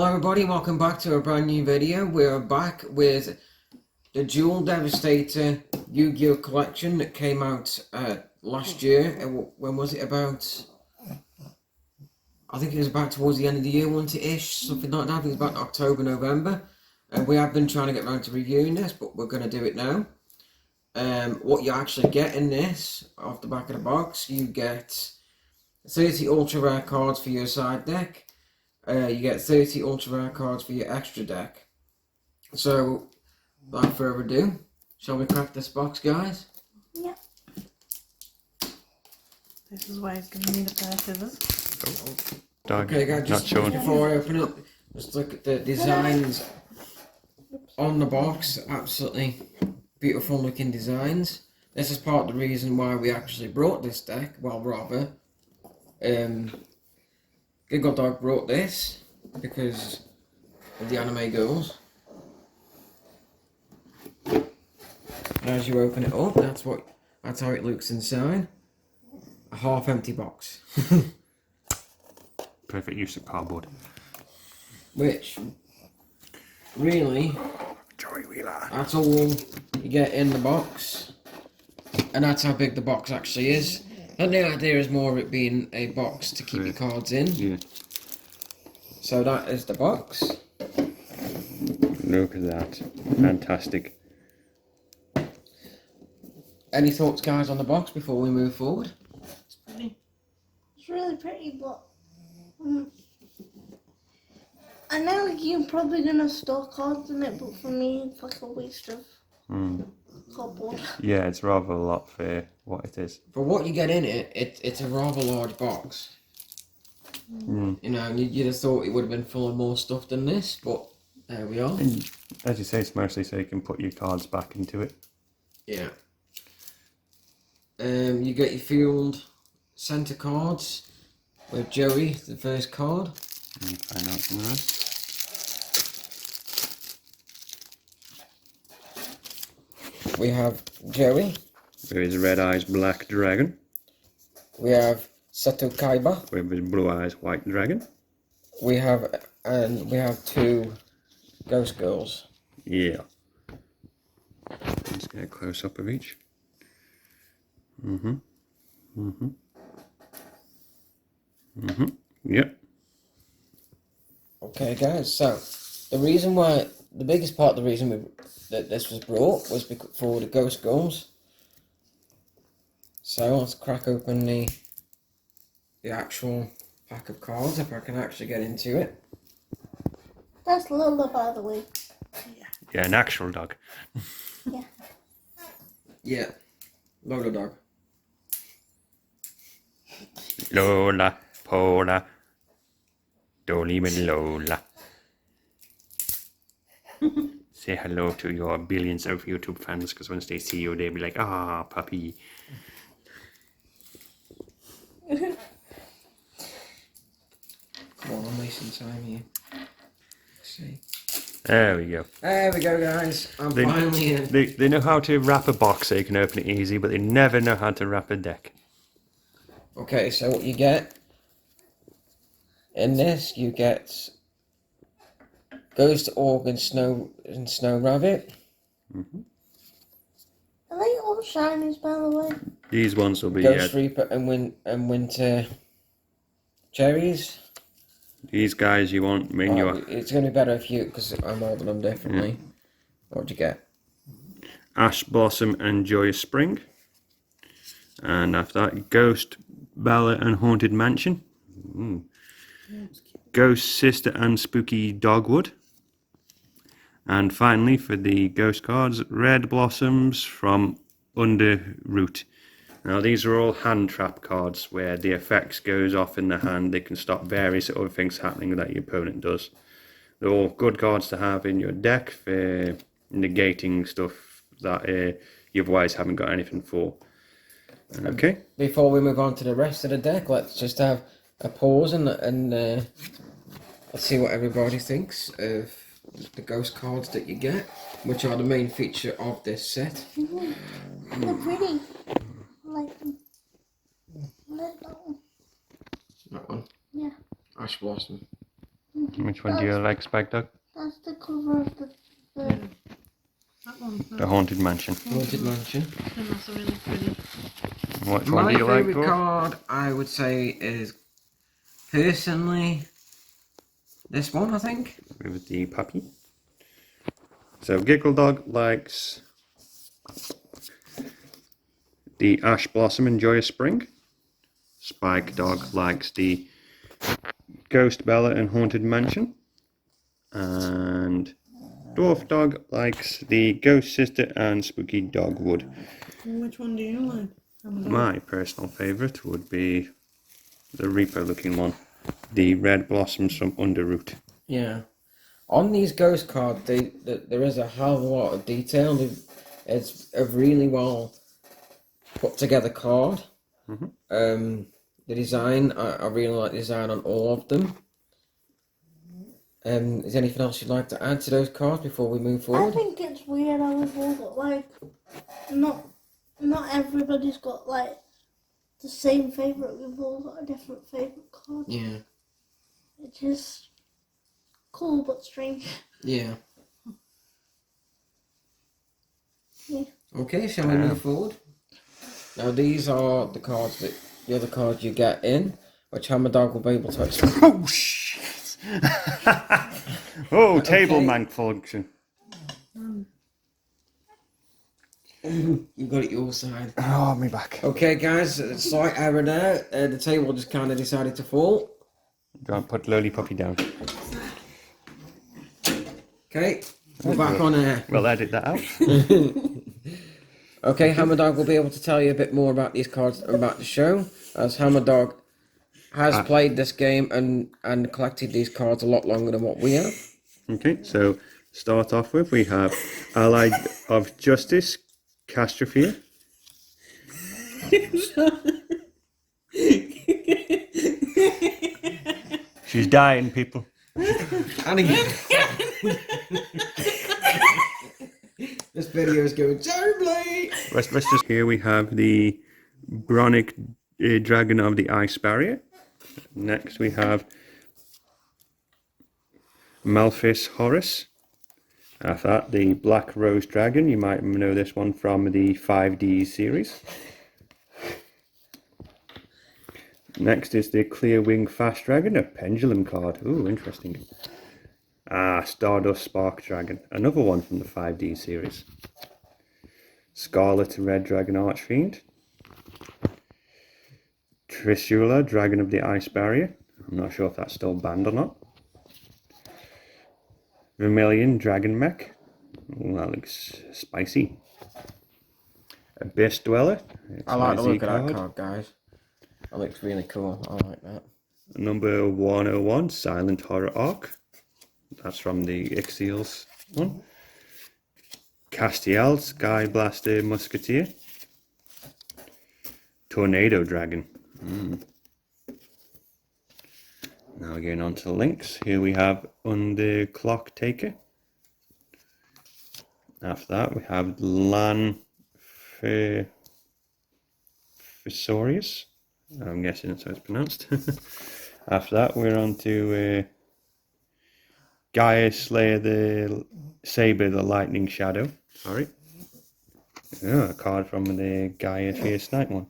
Hello everybody, welcome back to a brand new video. We're back with the Duel Devastator Yu-Gi-Oh collection that came out last year. When was it about? I think it was about towards the end of the year, wasn't it, ish? Something like that. I think it was about October, November. We have been trying to get around to reviewing this, but we're going to do it now. What you actually get in this, off the back of the box, you get 30 ultra rare cards for your side deck. You get 30 ultra rare cards for your extra deck. So, without further ado, shall we crack this box, guys? Yep. This is why he's going to need a pair of scissors. Dog, okay, guys, just before I open it, just look at the designs on the box. Absolutely beautiful looking designs. This is part of the reason why we actually brought this deck. Well, rather, Giggle Dog brought this because of the anime girls. And as you open it up, that's how it looks inside. A half empty box. perfect use of cardboard. Which really, that's all you get in the box. And that's how big the box actually is. And the idea is more of it being a box to keep your cards in. Yeah. So that is the box. Look at that. Fantastic. Any thoughts, guys, on the box before we move forward? It's pretty. It's really pretty, but I know you're probably gonna store cards in it, but for me, it's like a waste of cardboard. Yeah, it's rather a lot for what it is. For what you get in it, it's a rather large box. You know, you'd have thought it would have been full of more stuff than this, but there we are. And as you say, it's mostly so you can put your cards back into it. Yeah. You get your field centre cards with Joey, the first card. Find out from the rest. We have Joey. There is Red Eyes Black Dragon. We have Seto Kaiba. With his Blue Eyes White Dragon. We have two Ghost Girls. Yeah. Let's get a close up of each. Yep. Okay, guys. So the biggest part of the reason that this was brought was for the Ghost Girls. So let's crack open the actual pack of cards if I can actually get into it. That's Lola, by the way. Yeah, an actual dog. Yeah. Yeah, Lola Dog. Lola, Pola, Dolly with Lola. Say hello to your billions of YouTube fans, because once they see you, they'll be like, ah, puppy. Come on, I'm wasting time here. Let's see. There we go. There we go, guys. I'm finally in. They know how to wrap a box so you can open it easy, but they never know how to wrap a deck. Okay, so what you get in this, you get Ghost Org and Snow Rabbit. Are they all shinies, by the way? These ones will be Ghost Reaper and Winter Cherries. these guys you want when you're It's going to be better if you, because I'm ordering them differently. Yeah. What'd you get? Ash Blossom and Joyous Spring. And after that, Ghost Bella and Haunted Mansion. Ghost Sister and Spooky Dogwood. And finally, for the ghost cards, Red Blossoms from Underroot. Now, these are all hand trap cards where the effects goes off in the hand. They can stop various other things happening that your opponent does. They're all good cards to have in your deck for negating stuff that you otherwise haven't got anything for. Okay. Before we move on to the rest of the deck, let's just have a pause and let's see what everybody thinks of the ghost cards that you get, which are the main feature of this set. They're pretty. I like them. I like that one. That one. Yeah. Ash Blossom. Which one do you like, Spike Dog? That's the cover of the That one. The Haunted Mansion. Haunted Mansion. I think that's a really pretty. Which one My do you like, favourite Dwarf? card, I would say, is personally this one, I think. With the puppy. So Giggle Dog likes the Ash Blossom and Joyous Spring. Spike Dog likes the Ghost Bella and Haunted Mansion. And Dwarf Dog likes the Ghost Sister and Spooky Dogwood. Which one do you like? My personal favourite would be the Reaper looking one. The Red Blossoms from Underroot. Yeah. On these ghost cards, there is a hell of a lot of detail. It's a really well put together card. The design, I really like the design on all of them. Is there anything else you'd like to add to those cards before we move I forward? think it's weird how we've all got like not everybody's got like the same favourite. We've all got a different favourite card. Yeah. Which is cool but strange. Yeah. Yeah. Okay, shall we move forward? Now these are the cards the other cards you get in, which Hammer Dog will be able to explain. Oh shit! Oh, table malfunction. You got it your side. Oh, me back. Okay, guys, slight error there. The table just kind of decided to fall. Go and put Loli Puppy down. Okay, we're back on air. We'll edit that out. Okay, Hammer Dog will be able to tell you a bit more about these cards that I'm about to show, as Hammer Dog has played this game and collected these cards a lot longer than what we have. Okay, so start off with, we have Allied of Justice, Castrophia. She's dying, people. This video is going terribly. Let's just, here we have the Bronic Dragon of the Ice Barrier. Next we have Malphis Horus. After that, the Black Rose Dragon. You might know this one from the 5D series. Next is the Clear Wing Fast Dragon, a Pendulum card. Ooh, interesting. Stardust Spark Dragon, another one from the 5D series. Scarlet Red Dragon Archfiend. Trishula, Dragon of the Ice Barrier. I'm not sure if that's still banned or not. Vermilion Dragon Mech. Ooh, that looks spicy. Abyss Dweller. I like the look of that card, guys. That looks really cool. I like that. Number 101, Silent Horror Arc. That's from the Ixiels one. Castiel, Sky Blaster Musketeer. Tornado Dragon. Now going on to the links. Here we have Underclock Taker. After that we have Lan Fisorius. I'm guessing that's how it's pronounced. After that we're on to Gaia Slayer the Saber the Lightning Shadow. Sorry. A card from the Gaia Fierce Knight one.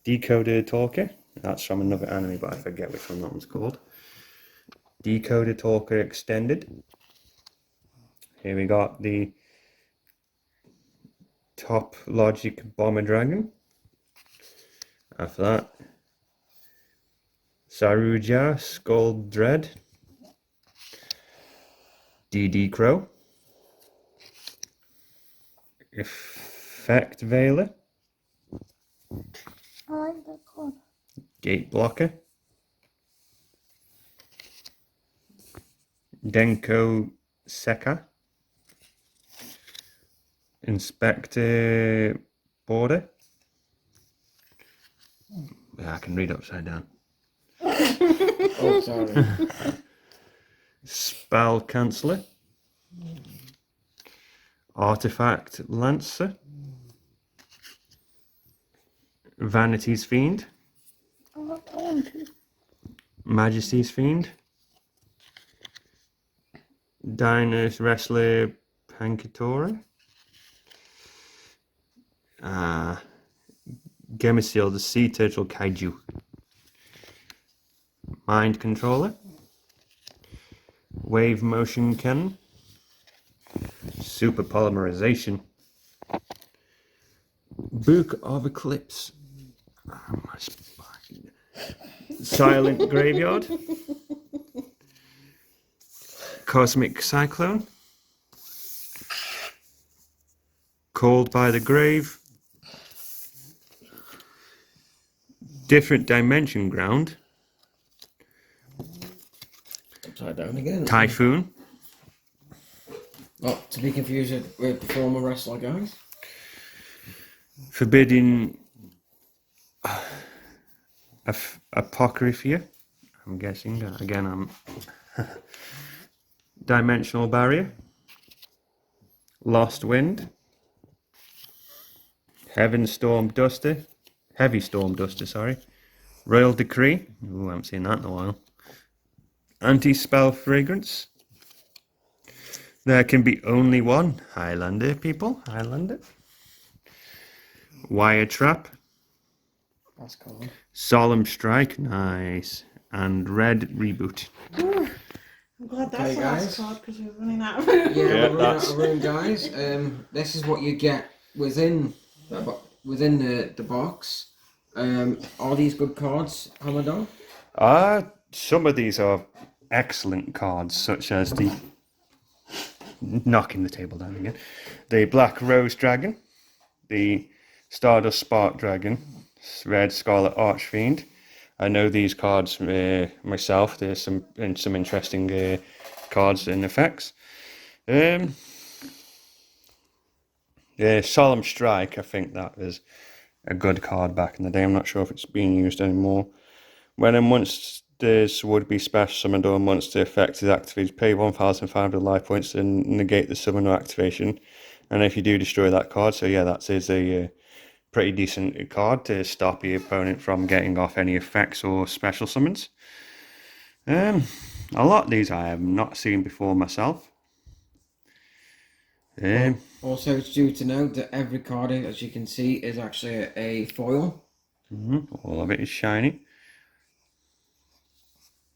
Decoder Talker. That's from another anime, but I forget which one that one's called. Decoder Talker Extended. Here we got the Top Logic Bomber Dragon. After that, Saruja Skull Dread. DD Crow. Effect Veiler. I like that card. Gate Blocker. Denko Seka. Inspector Border. I can read upside down. Oh, sorry. Spell Canceller. Artifact Lancer. Vanity's Fiend. I like that one too. Majesty's Fiend. Dynast Wrestler Pankatora. Gemisil, the Sea Turtle Kaiju. Mind Controller. Wave Motion Cannon. Super Polymerization. Book of Eclipse. Oh, my spine. Silent Graveyard. Cosmic Cyclone. Called by the Grave. Different Dimension Ground. Upside down again. Typhoon. Not to be confused with Performer Wrestler, guys. Forbidden Apocrypha. I'm guessing. Again, I'm... Dimensional Barrier. Lost Wind. Heavy Storm Duster, sorry. Royal Decree. Ooh, I haven't seen that in a while. Anti-Spell Fragrance. There can be only one. Highlander, people. Highlander. Wire Trap. That's cool. Solemn Strike. Nice. And Red Reboot. I'm glad that's Okay, the guys. last card because we're running out of room. Yeah, Yeah, we're running out that's- of room, guys. This is what you get within the box. Are these good cards, Commodore? Some of these are excellent cards, such as the... Knocking the table down again. The Black Rose Dragon. The Stardust Spark Dragon. Red Scarlet Archfiend. I know these cards myself. There's some interesting cards and effects. Solemn Strike, I think that was a good card back in the day. I'm not sure if it's being used anymore. When a monster's would-be special summoned or a monster effect is activated, pay 1,500 life points and negate the summon or activation. And if you do destroy that card, so yeah, that is a pretty decent card to stop your opponent from getting off any effects or special summons. A lot of these I have not seen before myself. Also, it's due to note that every card, as you can see, is actually a foil. All of it is shiny.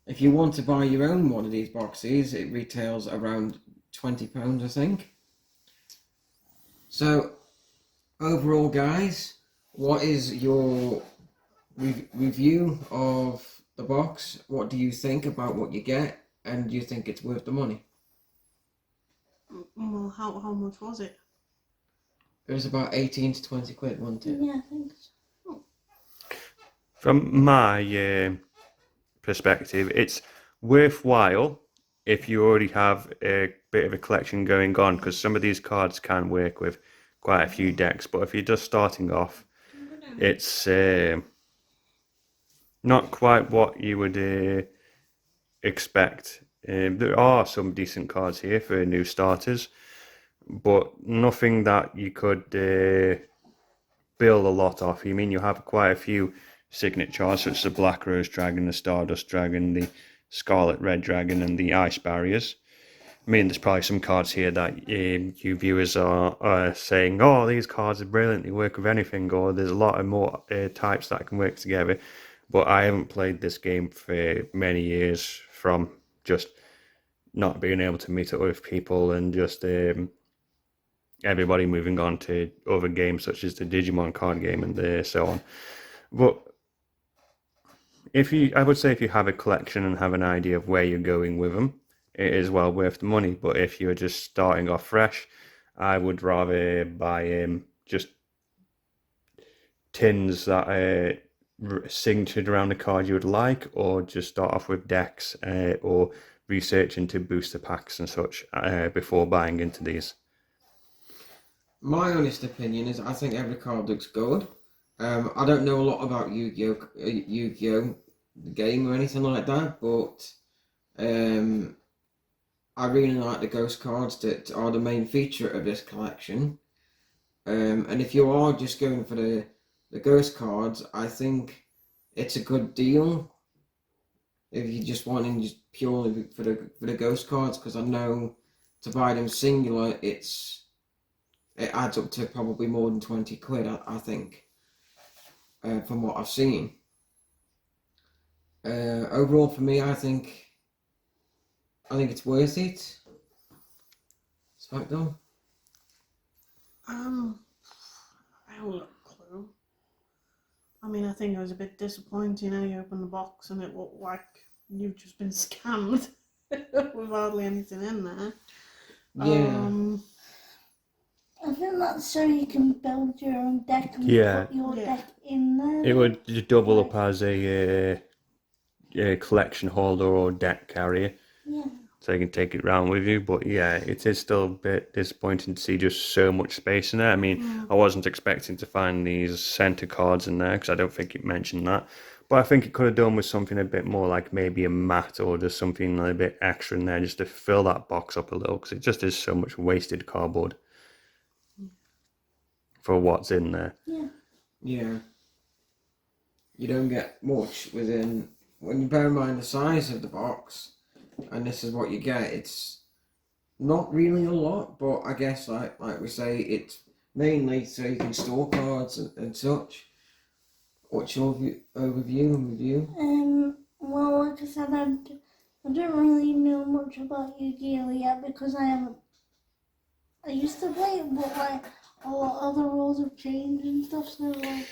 If you want to buy your own one of these boxes, it retails around £20, I think. So, overall, guys, what is your review of the box? What do you think about what you get? And do you think it's worth the money? Well, how much was it? It was about 18 to 20 quid, wasn't it? Yeah, I think so. From my perspective, it's worthwhile if you already have a bit of a collection going on, because some of these cards can work with quite a few decks, but if you're just starting off, it's not quite what you would expect. There are some decent cards here for new starters, but nothing that you could build a lot off. You mean you have quite a few signatures, such as the Black Rose Dragon, the Stardust Dragon, the Scarlet Red Dragon, and the Ice Barriers. I mean, there's probably some cards here that you viewers are saying, oh, these cards are brilliant, they work with anything, or there's a lot of more types that can work together. But I haven't played this game for many years, from just not being able to meet up with people and just everybody moving on to other games such as the Digimon card game and so on. But I would say if you have a collection and have an idea of where you're going with them, it is well worth the money. But if you're just starting off fresh, I would rather buy just tins that are signatured around the card you would like, or just start off with decks or research into booster packs and such before buying into these. My honest opinion is I think every card looks good. I don't know a lot about Yu-Gi-Oh! The game or anything like that, but I really like the ghost cards that are the main feature of this collection. And if you are just going for the ghost cards, I think it's a good deal. If you're just wanting just purely for the ghost cards, because I know to buy them singular, it adds up to probably more than 20 quid, I think, from what I've seen. Overall, for me, I think it's worth it. SmackDown. I haven't got a clue. I mean, I think it was a bit disappointing how you opened the box and it looked like you've just been scammed with hardly anything in there. Yeah. I think that's so you can build your own deck and Yeah. put your Yeah. deck in there. It would just double up as a collection holder or deck carrier, Yeah. so you can take it around with you. But yeah, it is still a bit disappointing to see just so much space in there. I mean, I wasn't expecting to find these center cards in there because I don't think it mentioned that. But I think it could have done with something a bit more like maybe a mat or just something a little bit extra in there just to fill that box up a little, because it just is so much wasted cardboard for what's in there. Yeah. Yeah. You don't get much within, when you bear in mind the size of the box, and this is what you get, it's not really a lot, but I guess like we say, it's mainly so you can store cards and such. What's your overview and review? Well, like I said, I don't really know much about Yu-Gi-Oh yet because I used to play it, but like a lot of the rules have changed and stuff, so like,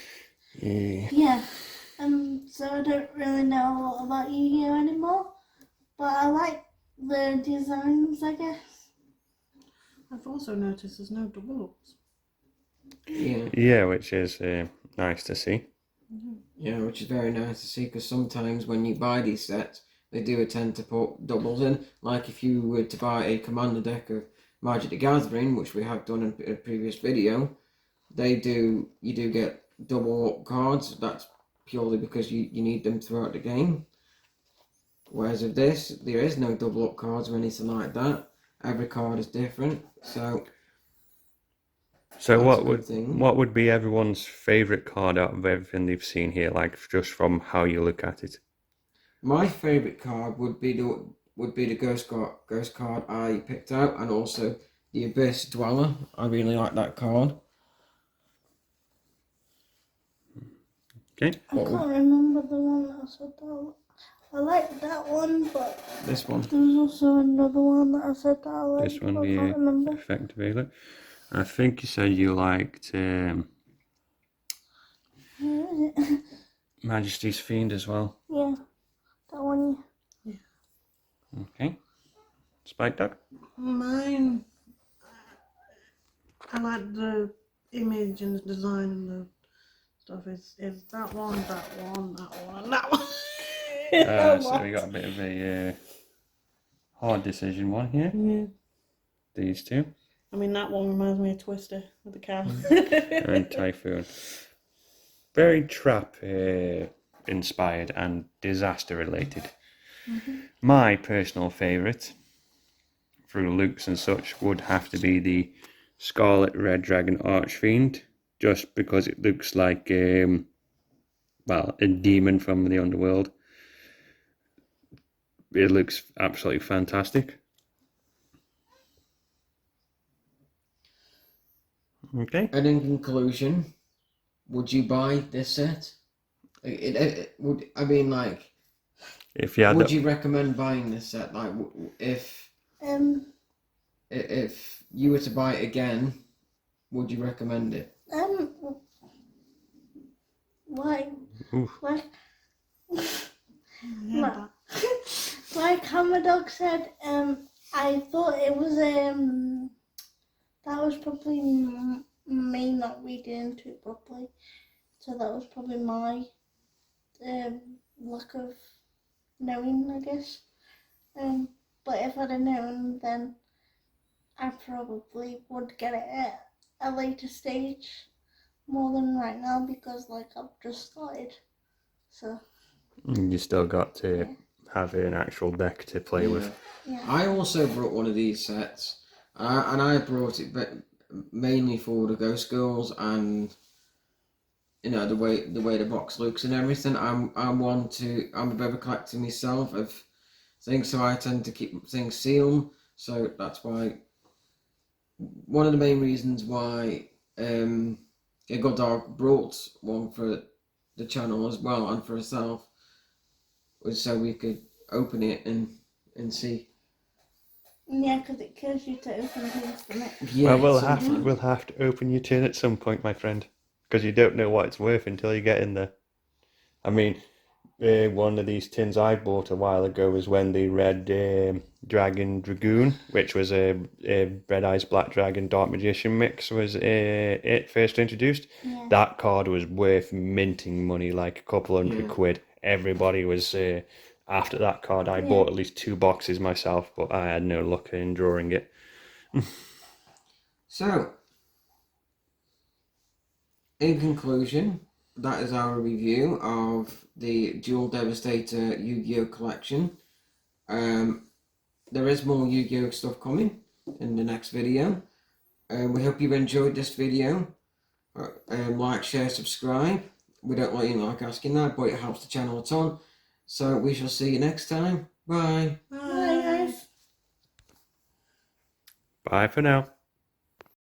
yeah. So I don't really know a lot about Yu-Gi-Oh anymore, but I like the designs, I guess. I've also noticed there's no double ups. Yeah. Yeah, which is nice to see. Yeah, which is very nice to see, because sometimes when you buy these sets, they do tend to put doubles in. Like if you were to buy a commander deck of Magic the Gathering, which we have done in a previous video, you do get double up cards. That's purely because you need them throughout the game. Whereas with this, there is no double up cards or anything like that. Every card is different, so So that's a good thing. what would be everyone's favourite card out of everything they've seen here, like just from how you look at it? My favourite card would be the ghost card I picked out, and also the Abyss Dweller. I really like that card. Okay. I can't remember the one that I said that. I like that one, but This one. there was also another one that I said that I liked. This one, but I the can't remember. effect veiler. I think you said you liked Where is it? Majesty's Fiend as well. Yeah, that one. Okay. Spike Dog? Mine, I like the image and the design and the stuff. Is that one, that one, that one, and that one. So we got a bit of a hard decision one here. Yeah. These two. I mean, that one reminds me of Twister with the cow. And Typhoon. Very trap inspired and disaster related. My personal favourite, through looks and such, would have to be the Scarlet Red Dragon Archfiend, just because it looks like a demon from the underworld. It looks absolutely fantastic. Okay. And in conclusion, would you buy this set? Would I mean, like, If you had would you recommend buying this set? Like, if you were to buy it again, would you recommend it? Like, Oof. like, Yeah, like Hamadog said, I thought it was, that was probably me not reading into it properly. So that was probably my lack of knowing, I guess. But if I'd have known, then I probably would get it at a later stage more than right now, because like I've just started. So You still got to have an actual deck to play with. yeah. I also brought one of these sets, and I brought it mainly for the Ghost Girls, and you know the way the box looks and everything. I'm a bit of a collector myself of things, so I tend to keep things sealed. So that's why, one of the main reasons why Dog brought one for the channel as well and for herself was so we could open it and see. Yeah, because it kills you to open things from it. Yeah, well, sometimes. we'll have to open your tin at some point, my friend, because you don't know what it's worth until you get in there. I mean, one of these tins I bought a while ago was when the Red Dragon Dragoon, which was a Red Eyes Black Dragon Dark Magician mix, was it first introduced. Yeah. That card was worth minting money, like a couple hundred quid. Everybody was after that card. I bought at least 2 boxes myself, but I had no luck in drawing it. So, in conclusion, that is our review of the Duel Devastator Yu-Gi-Oh collection. There is more Yu-Gi-Oh stuff coming in the next video. We hope you enjoyed this video. Like, share, subscribe. We don't like asking that, but it helps the channel a ton. So we shall see you next time. Bye. Bye, guys. Bye for now.